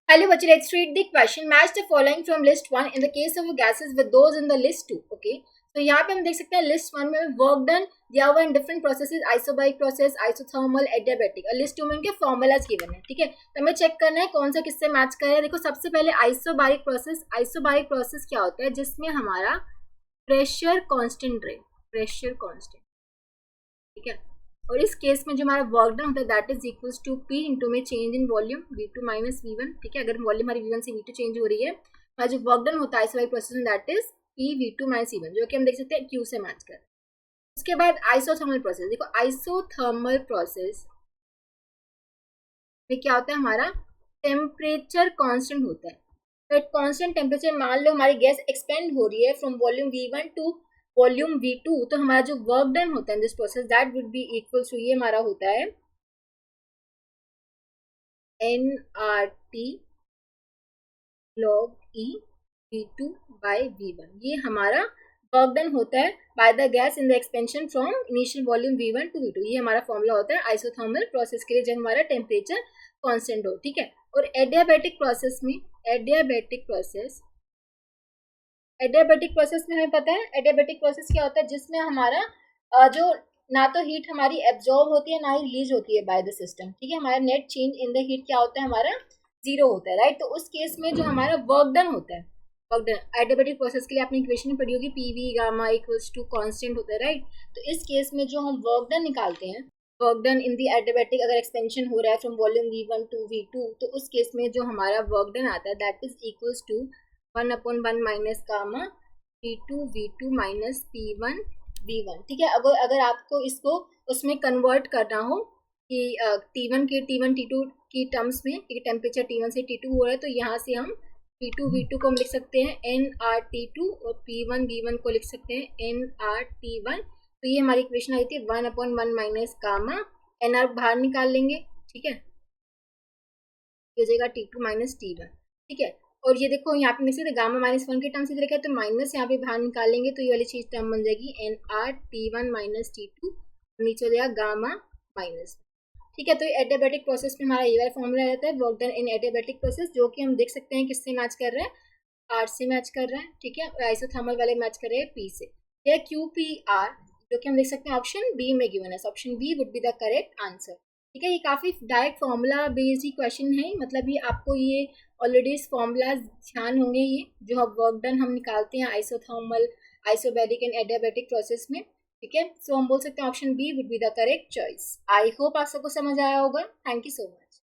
Hello, बच्चे, let's read the question. Match the following from list 1 in the case of gases with those in the list 2. Okay. तो यहाँ पे हम देख सकते हैं लिस्ट 1 में वर्क डन दिया हुआ in different processes, isobaric process, isothermal, adiabatic, और लिस्ट 2 में उनके फॉर्मूलाज गिवन है. ठीक है, तो हमें चेक करना है कौन सा किससे मैच कर रहा है. देखो, सबसे पहले आइसोबारिक प्रोसेस क्या होता है, जिसमें हमारा प्रेशर कांस्टेंट रहे, प्रेशर कांस्टेंट. ठीक है, और इस केस में जो हमारा वर्क डन होता है that is equals to P into में change in volume V2 minus V1. ठीक है, अगर वॉल्यूम हमारी V1 से V2 चेंज हो रही है, हमारा जो वर्क डन होता है आइसोबारिक प्रोसेस में that is P V2 minus V1, जो कि हम देख सकते हैं Q से मैच कर. उसके बाद आइसोथर्मल प्रोसेस. देखो, आइसोथर्मल प्रोसेस में क्या होता है, हमारा टेम्परेचर कांस्टेंट होता है. तो एक कांस्टेंट टेम्परेचर, मान लो हमारी गैस एक्सपेंड हो रही है from volume V1 to volume V2, तो हमारा जो वर्क डन होता है this process that would be equal to, ये हमारा होता है nRT log E V2 by V1. ये हमारा वर्क डन होता है by the gas in the expansion from initial volume V1 to V2. ये हमारा फॉर्मूला होता है आइसोथर्मल प्रोसेस के लिए जब हमारा टेम्परेचर कांस्टेंट हो. ठीक है, और एडियाबैटिक प्रोसेस में हमें पता है एडियाबैटिक प्रोसेस क्या होता है, जिसमें हमारा जो ना तो हीट हमारी एब्जॉर्ब होती है ना ही रिलीज होती है बाय द सिस्टम. ठीक है, हमारा net change in the heat क्या होता है, हमारा जीरो होता है. राइट, तो उस केस में जो हमारा वर्क डन होता है, वर्क डन एडियाबैटिक प्रोसेस के लिए आपने इक्वेशन पढ़ी होगी, PV gamma equals to constant होता है. राइट, तो इस केस में जो हम वर्क डन निकालते हैं, work done in the adiabatic, अगर एक्सपेंशन हो रहा है from volume V1 to V2, तो उस केस में जो हमारा वर्क डन आता है that is equals to 1/1 minus gamma P2 V2 minus P1 V1. ठीक है, अगर आपको इसको उसमें कन्वर्ट करना हो कि T1 T2 की टर्म्स में, क्योंकि टेम्परेचर T1 से T2 हो रहा है, तो यहाँ से हम P2 V2 को हम लिख सकते हैं nRT2 और P1 V1 को लिख सकते हैं nRT1. तो ये हमारी इक्वेशन आई थी 1/1 माइनस गामा, nR बाहर निकाल लेंगे. ठीक है, हो जाएगा T2 माइनस T1. ठीक है, और ये देखो यहाँ पे लिख सकते गामा -1 के टर्म से रखा है, तो माइनस यहाँ पे बाहर निकालेंगे तो ये वाली चीज टर्म बन जाएगी nRT1 माइनस T2, नीचे हो जाएगा गामा माइनस. ठीक है, तो एडियाबैटिक प्रोसेस में हमारा ये वाला फॉर्मूला रहता है work done in adiabatic process, जो कि हम देख सकते हैं किससे मैच कर रहा है, R से मैच कर रहा है. ठीक है, और आइसोथर्मल वाले मैच कर रहे हैं P से. यह QPR, जो कि हम देख सकते हैं ऑप्शन बी में गिवन है, option B would be the correct answer. ठीक है, ये काफ़ी डायरेक्ट फॉर्मूला बेस्ड ही क्वेश्चन है, मतलब ये आपको ये ऑलरेडी इस फॉर्मूला ध्यान होंगे, ये जो हम वर्क डन हम निकालते हैं isothermal, isobaric and adiabatic process में. ठीक है, सो हम बोल सकते हैं option B would be the correct choice. I hope आप सबको समझ आया होगा. Thank you so much.